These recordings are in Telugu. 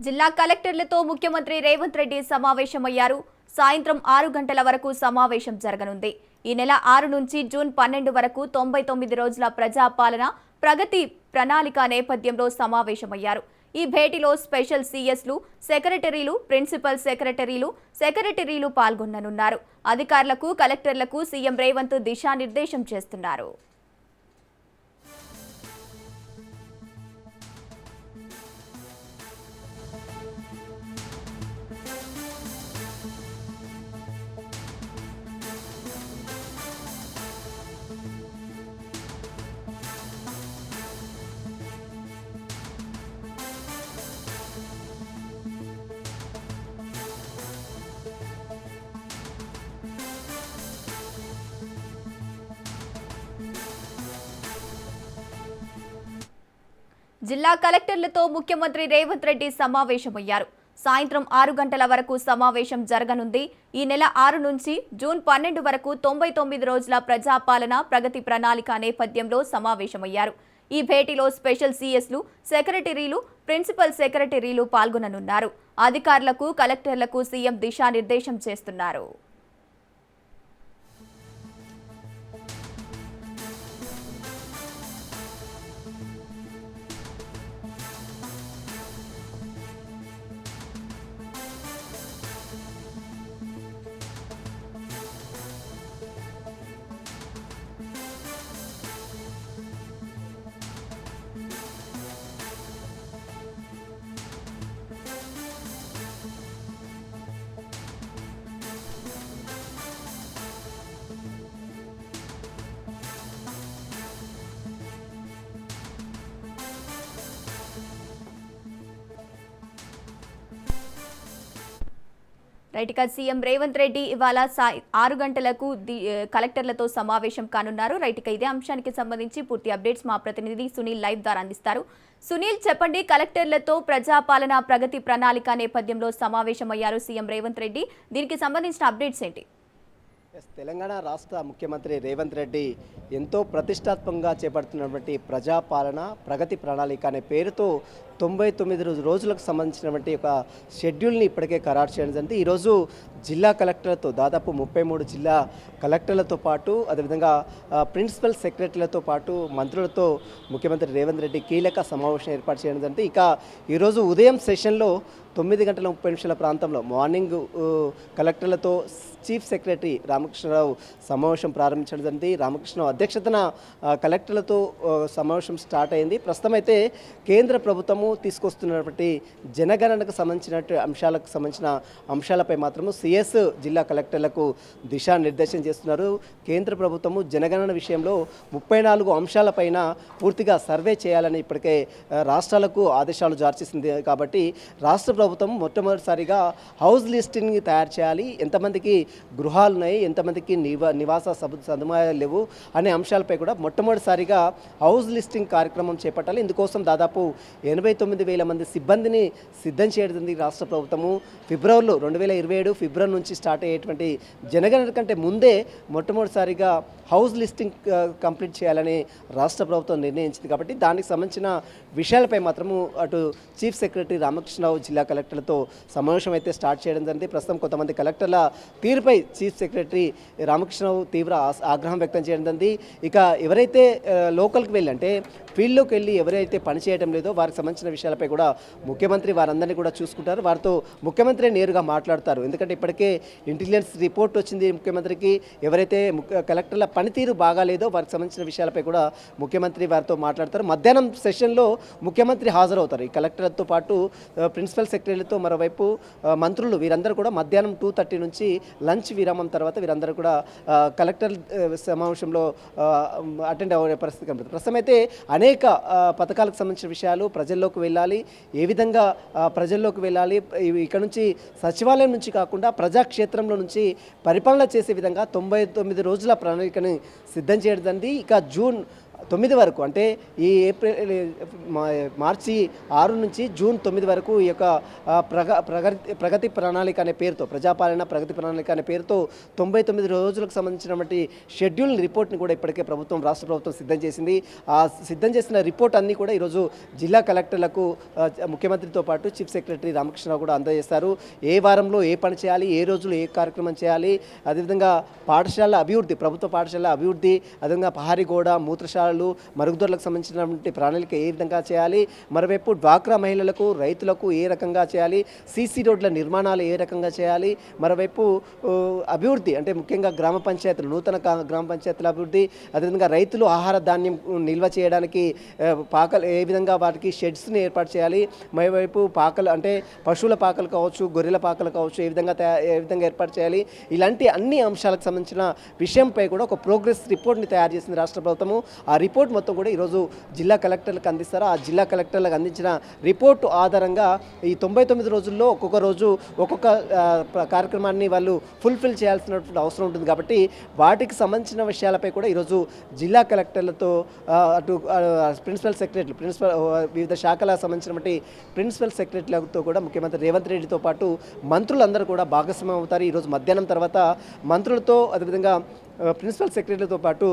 జిల్లా కలెక్టర్లతో ముఖ్యమంత్రి రేవంత్ రెడ్డి సమావేశమయ్యారు. సాయంత్రం 6 గంటల వరకు సమావేశం జరగనుంది. ఈ నెల 6 నుంచి జూన్ 12 వరకు 99 రోజుల ప్రజాపాలన ప్రగతి ప్రణాళిక నేపథ్యంలో సమావేశమయ్యారు. ఈ భేటీలో స్పెషల్ సీఎస్లు, సెక్రటరీలు, ప్రిన్సిపల్ సెక్రటరీలు పాల్గొననున్నారు. అధికారులకు, కలెక్టర్లకు సీఎం రేవంత్ దిశానిర్దేశం చేస్తున్నారు. జిల్లా కలెక్టర్లతో ముఖ్యమంత్రి రేవంత్ రెడ్డి సమావేశమయ్యారు. సాయంత్రం 6 గంటల వరకు సమావేశం జరగనుంది. ఈ నెల 6 నుంచి జూన్ 12 వరకు 99 రోజుల ప్రజాపాలన ప్రగతి ప్రణాళిక నేపథ్యంలో సమావేశమయ్యారు. ఈ భేటీలో స్పెషల్ సీఎస్లు, సెక్రటరీలు, ప్రిన్సిపల్ సెక్రటరీలు పాల్గొననున్నారు. అధికారులకు, కలెక్టర్లకు సీఎం దిశానిర్దేశం చేస్తున్నారు. రైట్, ఇక సీఎం రేవంత్ రెడ్డి ఇవాళ 6 గంటలకు కలెక్టర్లతో సమావేశం కానున్నారు. రైట్, ఇక ఇదే అంశానికి సంబంధించి పూర్తి అప్డేట్స్ మా ప్రతినిధి సునీల్ లైవ్ ద్వారా అందిస్తారు. సునీల్, చెప్పండి, కలెక్టర్లతో ప్రజాపాలన ప్రగతి ప్రణాళిక నేపథ్యంలో సమావేశమయ్యారు సీఎం రేవంత్ రెడ్డి. దీనికి సంబంధించిన అప్డేట్స్ ఏంటి? తెలంగాణ రాష్ట్ర ముఖ్యమంత్రి రేవంత్ రెడ్డి ఎంతో ప్రతిష్టాత్మకంగా చేపడుతున్నటువంటి ప్రజాపాలన ప్రగతి ప్రణాళిక అనే పేరుతో 99 రోజులకు సంబంధించినటువంటి ఒక షెడ్యూల్ని ఇప్పటికే ఖరారు చేయడం జరిగింది. ఈరోజు జిల్లా కలెక్టర్లతో దాదాపు 33 జిల్లా కలెక్టర్లతో పాటు అదేవిధంగా ప్రిన్సిపల్ సెక్రటరీలతో పాటు మంత్రులతో ముఖ్యమంత్రి రేవంత్ రెడ్డి కీలక సమావేశం ఏర్పాటు చేయడం జరిగింది. ఇక ఈరోజు ఉదయం సెషన్లో 9:30 ప్రాంతంలో మార్నింగ్ కలెక్టర్లతో చీఫ్ సెక్రటరీ రామకృష్ణరావు సమావేశం ప్రారంభించడం జరిగింది. రామకృష్ణరావు అధ్యక్షతన కలెక్టర్లతో సమావేశం స్టార్ట్ అయింది. ప్రస్తుతం అయితే కేంద్ర ప్రభుత్వము తీసుకొస్తున్నటువంటి జనగణనకు సంబంధించిన అంశాలపై మాత్రము సిఎస్ జిల్లా కలెక్టర్లకు దిశానిర్దేశం చేస్తున్నారు. కేంద్ర ప్రభుత్వము జనగణన విషయంలో 34 అంశాలపైన పూర్తిగా సర్వే చేయాలని ఇప్పటికే రాష్ట్రాలకు ఆదేశాలు జారీ చేసింది. కాబట్టి రాష్ట్ర ప్రభుత్వం మొట్టమొదటిసారిగా హౌస్ లిస్టింగ్ తయారు చేయాలి, ఎంతమందికి గృహాలు ఉన్నాయి, ఎంతమందికి నివాస సదుపాయాలు లేవు అనే అంశాలపై కూడా మొట్టమొదటిసారిగా హౌస్ లిస్టింగ్ కార్యక్రమం చేపట్టాలి. ఇందుకోసం దాదాపు 89,000 మంది సిబ్బందిని సిద్ధం చేయడం రాష్ట్ర ప్రభుత్వము. ఫిబ్రవరిలో 2027 ఫిబ్రవరి నుంచి స్టార్ట్ అయ్యేటువంటి జనగణన కంటే ముందే మొట్టమొదటిసారిగా హౌస్ లిస్టింగ్ కంప్లీట్ చేయాలని రాష్ట్ర ప్రభుత్వం నిర్ణయించింది. కాబట్టి దానికి సంబంధించిన విషయాలపై మాత్రము అటు చీఫ్ సెక్రటరీ రామకృష్ణరావు జిల్లా కలెక్టర్లతో సమావేశం అయితే స్టార్ట్ చేయడం జరిగింది. ప్రస్తుతం కొంతమంది కలెక్టర్ల తీరుపై చీఫ్ సెక్రటరీ రామకృష్ణరావు తీవ్ర ఆగ్రహం వ్యక్తం చేయడం జరిగింది. ఇక ఎవరైతే లోకల్కి వెళ్ళి అంటే ఫీల్డ్లోకి వెళ్ళి ఎవరైతే పనిచేయడం లేదో వారికి సంబంధించిన విషయాలపై కూడా ముఖ్యమంత్రి వారందరినీ కూడా చూసుకుంటారు. వారితో ముఖ్యమంత్రి నేరుగా మాట్లాడతారు. ఎందుకంటే ఇప్పటికే ఇంటెలిజెన్స్ రిపోర్ట్ వచ్చింది ముఖ్యమంత్రికి. ఎవరైతే కలెక్టర్ల పనితీరు బాగాలేదో వారికి సంబంధించిన విషయాలపై కూడా ముఖ్యమంత్రి వారితో మాట్లాడతారు. మధ్యాహ్నం సెషన్లో ముఖ్యమంత్రి హాజరవుతారు. ఈ కలెక్టర్లతో పాటు ప్రిన్సిపల్ సెక్రటరీలతో మరోవైపు మంత్రులు వీరందరూ కూడా మధ్యాహ్నం 2:30 నుంచి లంచ్ విరామం తర్వాత వీరందరూ కూడా కలెక్టర్ సమావేశంలో అటెండ్ అయ్యే పరిస్థితి కనబడుతుంది. ప్రస్తుతం అయితే అనేక పథకాలకు సంబంధించిన విషయాలు ప్రజల్లోకి వెళ్ళాలి, ఏ విధంగా ప్రజల్లోకి వెళ్ళాలి, ఇక్కడ నుంచి సచివాలయం నుంచి కాకుండా ప్రజాక్షేత్రంలో నుంచి పరిపాలన చేసే విధంగా 99 రోజుల ప్రణాళికని సిద్ధం చేయడం. ఇక జూన్ 9 వరకు అంటే ఈ మార్చి 6 నుంచి జూన్ 9 వరకు ఈ యొక్క ప్రగతి ప్రణాళిక అనే పేరుతో ప్రజాపాలన ప్రగతి ప్రణాళిక అనే పేరుతో 99 రోజులకు సంబంధించినటువంటి షెడ్యూల్ రిపోర్ట్ని కూడా ఇప్పటికే రాష్ట్ర ప్రభుత్వం సిద్ధం చేసింది. ఆ సిద్ధం చేసిన రిపోర్ట్ అన్నీ కూడా ఈరోజు జిల్లా కలెక్టర్లకు ముఖ్యమంత్రితో పాటు చీఫ్ సెక్రటరీ రామకృష్ణరావు కూడా అందజేస్తారు. ఏ వారంలో ఏ పని చేయాలి, ఏ రోజులు ఏ కార్యక్రమం చేయాలి, అదేవిధంగా పాఠశాల అభివృద్ధి, ప్రభుత్వ పాఠశాల అభివృద్ధి, అదేవిధంగా పహారీ గోడ, మూత్రశాలలు, మరుగుదొడ్లకు సంబంధించినటువంటి ప్రణాళిక ఏ విధంగా చేయాలి, మరోవైపు డ్వాక్రా మహిళలకు రైతులకు ఏ రకంగా చేయాలి, సీసీ రోడ్ల నిర్మాణాలు ఏ రకంగా చేయాలి, మరోవైపు అభివృద్ధి అంటే ముఖ్యంగా గ్రామ పంచాయతీలు, నూతన గ్రామ పంచాయతీల అభివృద్ధి, అదేవిధంగా రైతులు ఆహార ధాన్యం నిల్వ చేయడానికి పాకలు ఏ విధంగా వాటికి షెడ్స్ని ఏర్పాటు చేయాలి, మరోవైపు పాకలు అంటే పశువుల పాకలు కావచ్చు, గొర్రెల పాకలు కావచ్చు ఏ విధంగా ఏర్పాటు చేయాలి, ఇలాంటి అన్ని అంశాలకు సంబంధించిన విషయంపై కూడా ఒక ప్రోగ్రెస్ రిపోర్ట్ని తయారు చేసింది రాష్ట్ర ప్రభుత్వము. ఆ రిపోర్ట్ మొత్తం కూడా ఈరోజు జిల్లా కలెక్టర్లకు అందిస్తారు. ఆ జిల్లా కలెక్టర్లకు అందించిన రిపోర్టు ఆధారంగా ఈ 99 రోజుల్లో ఒక్కొక్క రోజు ఒక్కొక్క కార్యక్రమాన్ని వాళ్ళు ఫుల్ఫిల్ చేయాల్సినటువంటి అవసరం ఉంటుంది. కాబట్టి వాటికి సంబంధించిన విషయాలపై కూడా ఈరోజు జిల్లా కలెక్టర్లతో అటు ప్రిన్సిపల్ వివిధ శాఖలకు సంబంధించినటువంటి ప్రిన్సిపల్ సెక్రటరీలతో కూడా ముఖ్యమంత్రి రేవంత్ రెడ్డితో పాటు మంత్రులందరూ కూడా భాగస్వామ్యం అవుతారు. ఈరోజు మధ్యాహ్నం తర్వాత మంత్రులతో అదేవిధంగా ప్రిన్సిపల్ సెక్రటరీలతో పాటు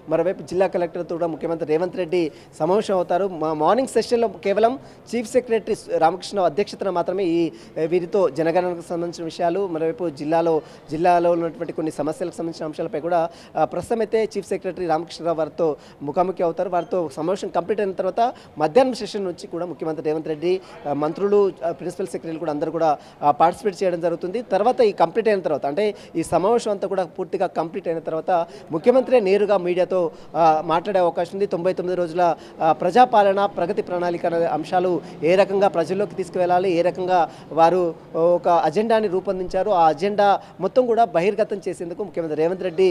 మరోవైపు జిల్లా కలెక్టర్తో కూడా ముఖ్యమంత్రి రేవంత్ రెడ్డి సమావేశం అవుతారు. మార్నింగ్ సెషన్లో కేవలం చీఫ్ సెక్రటరీ రామకృష్ణ అధ్యక్షతన మాత్రమే వీరితో జనగణనకు సంబంధించిన విషయాలు, మరోవైపు జిల్లాలో ఉన్నటువంటి కొన్ని సమస్యలకు సంబంధించిన అంశాలపై కూడా ప్రస్తుతం అయితే చీఫ్ సెక్రటరీ రామకృష్ణరావు వారితో ముఖాముఖి అవుతారు. వారితో సమావేశం కంప్లీట్ అయిన తర్వాత మధ్యాహ్నం సెషన్ నుంచి కూడా ముఖ్యమంత్రి రేవంత్ రెడ్డి, మంత్రులు, ప్రిన్సిపల్ సెక్రటరీలు కూడా అందరూ కూడా పార్టిసిపేట్ చేయడం జరుగుతుంది. తర్వాత ఈ కంప్లీట్ అయిన తర్వాత అంటే ఈ సమావేశం అంతా కూడా పూర్తిగా కంప్లీట్ అయిన తర్వాత ముఖ్యమంత్రి నేరుగా మీడియాతో మాట్లాడే అవకాశం ఉంది. 99 రోజుల ప్రజాపాలన ప్రగతి ప్రణాళిక అనే అంశాలు ఏ రకంగా ప్రజల్లోకి తీసుకువెళ్ళాలి, ఏ రకంగా వారు ఒక అజెండాని రూపొందించారు, ఆ అజెండా మొత్తం కూడా బహిర్గతం చేసేందుకు ముఖ్యమంత్రి రేవంత్ రెడ్డి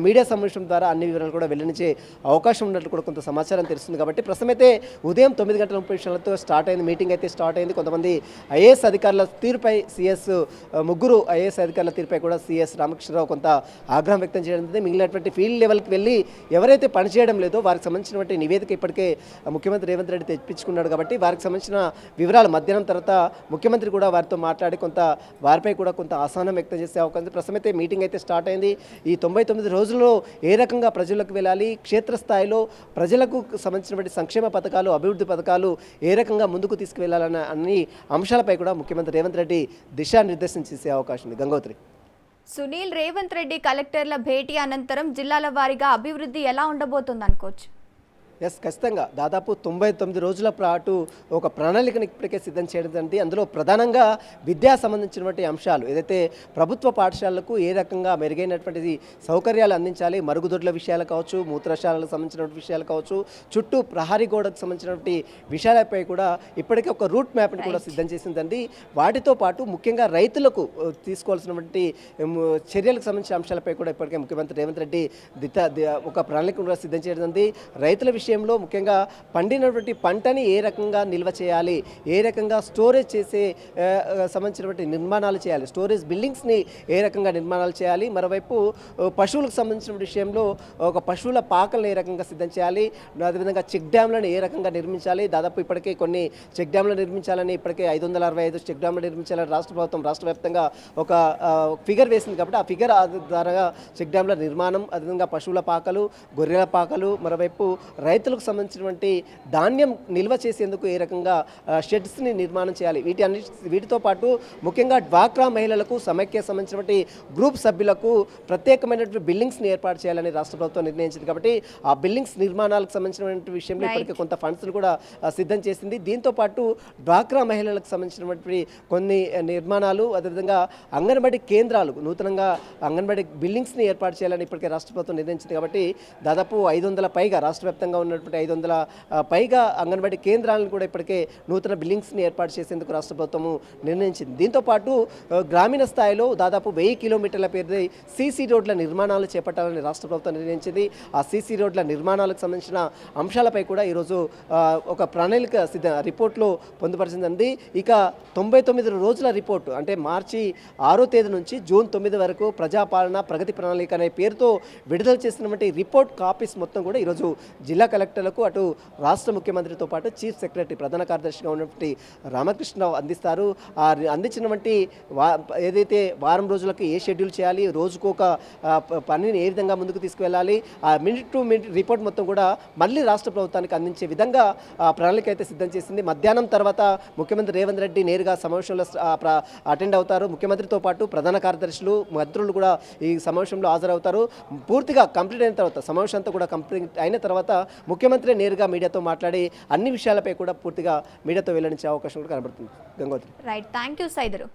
మీడియా సమావేశం ద్వారా అన్ని వివరాలు కూడా వెల్లడించే అవకాశం ఉన్నట్లు కూడా కొంత సమాచారం తెలుస్తుంది. కాబట్టి ప్రస్తుతం అయితే ఉదయం 9:30 స్టార్ట్ అయింది, మీటింగ్ అయితే స్టార్ట్ అయింది. కొంతమంది ఐఏఎస్ అధికారుల తీరుపై ముగ్గురు ఐఏఎస్ అధికారుల తీరుపై కూడా సిఎస్ రామకృష్ణరావు కొంత ఆగ్రహం వ్యక్తం చేయడం జరిగింది. మిగిలినటువంటి ఫీల్డ్ లెవెల్కి వెళ్ళి ఎవరైతే పనిచేయడం లేదో వారికి సంబంధించినటువంటి నివేదిక ఇప్పటికే ముఖ్యమంత్రి రేవంత్ రెడ్డి తెప్పించుకున్నాడు. కాబట్టి వారికి సంబంధించిన వివరాలు మధ్యాహ్నం తర్వాత ముఖ్యమంత్రి కూడా వారితో మాట్లాడి వారిపై కూడా కొంత అసహనం వ్యక్తం చేసే అవకాశం. ప్రస్తుతం అయితే మీటింగ్ అయితే స్టార్ట్ అయింది. ఈ 99 రోజుల్లో ఏ రకంగా ప్రజలకు వెళ్ళాలి, క్షేత్రస్థాయిలో ప్రజలకు సంబంధించినటువంటి సంక్షేమ పథకాలు, అభివృద్ధి పథకాలు ఏ రకంగా ముందుకు తీసుకువెళ్లాలన్న అన్ని అంశాలపై కూడా ముఖ్యమంత్రి రేవంత్ రెడ్డి దిశానిర్దేశం చేసే అవకాశం ఉంది. గంగోత్రి. సునీల్, రేవంత్ రెడ్డి కలెక్టర్ల భేటీ అనంతరం జిల్లాల వారీగా అభివృద్ధి ఎలా ఉండబోతుంది అనుకోవచ్చు? ఖచ్చితంగా దాదాపు 99 రోజుల పాటు ఒక ప్రణాళికను ఇప్పటికే సిద్ధం చేయడం జరిగింది. అందులో ప్రధానంగా విద్యా సంబంధించినటువంటి అంశాలు ఏదైతే ప్రభుత్వ పాఠశాలలకు ఏ రకంగా మెరుగైనటువంటి సౌకర్యాలు అందించాలి, మరుగుదొడ్ల విషయాలు కావచ్చు, మూత్రశాలకు సంబంధించినటువంటి విషయాలు కావచ్చు, చుట్టూ ప్రహరీ గోడకు సంబంధించినటువంటి విషయాలపై కూడా ఇప్పటికే ఒక రూట్ మ్యాప్ని కూడా సిద్ధం చేసిందండి. వాటితో పాటు ముఖ్యంగా రైతులకు తీసుకోవాల్సినటువంటి చర్యలకు సంబంధించిన అంశాలపై కూడా ఇప్పటికే ముఖ్యమంత్రి రేవంత్ రెడ్డి ఒక ప్రణాళిక కూడా సిద్ధం చేయడం. రైతుల విషయంలో ముఖ్యంగా పండినటువంటి పంటని ఏ రకంగా నిల్వ చేయాలి, ఏ రకంగా స్టోరేజ్ చేసే సంబంధించినటువంటి నిర్మాణాలు చేయాలి, స్టోరేజ్ బిల్డింగ్స్ని ఏ రకంగా నిర్మాణాలు చేయాలి, మరోవైపు పశువులకు సంబంధించిన విషయంలో ఒక పశువుల పాకలను ఏ రకంగా సిద్ధం చేయాలి, అదేవిధంగా చెక్ డ్యామ్లను ఏ రకంగా నిర్మించాలి. దాదాపు ఇప్పటికే కొన్ని చెక్ డ్యామ్లు నిర్మించాలని ఇప్పటికే 565 చెక్ డ్యామ్లు నిర్మించాలని రాష్ట్ర ప్రభుత్వం రాష్ట్ర వ్యాప్తంగా ఒక ఫిగర్ వేసింది. కాబట్టి ఆ ఫిగర్ ద్వారా చెక్ డ్యామ్ల నిర్మాణం, అదేవిధంగా పశువుల పాకలు, గొర్రెల పాకలు, మరోవైపు రైతులకు సంబంధించినటువంటి ధాన్యం నిల్వ చేసేందుకు ఏ రకంగా షెడ్స్ని నిర్మాణం చేయాలి. వీటితో పాటు ముఖ్యంగా డ్వాక్రా మహిళలకు సమైక్య సంబంధించినటువంటి గ్రూప్ సభ్యులకు ప్రత్యేకమైనటువంటి బిల్డింగ్స్ని ఏర్పాటు చేయాలని రాష్ట్ర ప్రభుత్వం నిర్ణయించింది. కాబట్టి ఆ బిల్డింగ్స్ నిర్మాణాలకు సంబంధించినటువంటి విషయంలో ఇప్పటికే కొంత ఫండ్స్ను కూడా సిద్ధం చేసింది. దీంతో పాటు డ్వాక్రా మహిళలకు సంబంధించినటువంటి కొన్ని నిర్మాణాలు, అదేవిధంగా అంగన్వాడీ కేంద్రాలు, నూతనంగా అంగన్వాడీ బిల్డింగ్స్ని ఏర్పాటు చేయాలని ఇప్పటికే రాష్ట్ర ప్రభుత్వం నిర్ణయించింది. కాబట్టి దాదాపు 500 పైగా రాష్ట్ర వ్యాప్తంగా ఉన్నటువంటి 500 పైగా అంగన్వాడీ కేంద్రాలను కూడా ఇప్పటికే నూతన బిల్డింగ్స్ని ఏర్పాటు చేసేందుకు రాష్ట్ర ప్రభుత్వము నిర్ణయించింది. దీంతోపాటు గ్రామీణ స్థాయిలో దాదాపు 1000 కిలోమీటర్ల పేరుది సీసీ రోడ్ల నిర్మాణాలు చేపట్టాలని రాష్ట్ర ప్రభుత్వం నిర్ణయించింది. ఆ సీసీ రోడ్ల నిర్మాణాలకు సంబంధించిన అంశాలపై కూడా ఈరోజు ఒక ప్రణాళిక రిపోర్ట్లో పొందుపరిచింది. ఇక 99 రోజుల రిపోర్టు అంటే మార్చి 6వ తేదీ నుంచి జూన్ 9 వరకు ప్రజాపాలన ప్రగతి ప్రణాళిక అనే పేరుతో విడుదల చేసినటువంటి రిపోర్ట్ కాపీస్ మొత్తం కూడా ఈరోజు జిల్లా కలెక్టర్లకు అటు రాష్ట్ర ముఖ్యమంత్రితో పాటు చీఫ్ సెక్రటరీ ప్రధాన కార్యదర్శిగా ఉన్నటువంటి రామకృష్ణరావు అందిస్తారు. ఆ అందించినటువంటి ఏదైతే వారం రోజులకు ఏ షెడ్యూల్ చేయాలి, రోజుకొక పనిని ఏ విధంగా ముందుకు తీసుకువెళ్ళాలి, ఆ మినిట్ టు మినిట్ రిపోర్ట్ మొత్తం కూడా మళ్ళీ రాష్ట్ర ప్రభుత్వానికి అందించే విధంగా ప్రణాళిక అయితే సిద్ధం చేసింది. మధ్యాహ్నం తర్వాత ముఖ్యమంత్రి రేవంత్ రెడ్డి నేరుగా సమావేశంలో అటెండ్ అవుతారు. ముఖ్యమంత్రితో పాటు ప్రధాన కార్యదర్శులు మంత్రులు కూడా ఈ సమావేశంలో హాజరవుతారు. పూర్తిగా కంప్లీట్ అయిన తర్వాత సమావేశం అంతా కూడా కంప్లీట్ అయిన తర్వాత ముఖ్యమంత్రి నేరుగా మీడియాతో మాట్లాడి అన్ని విషయాలపై కూడా పూర్తిగా మీడియాతో వెల్లడించే అవకాశం కూడా కనబడుతుంది. గంగోత్రి. Right, thank you సైదరు.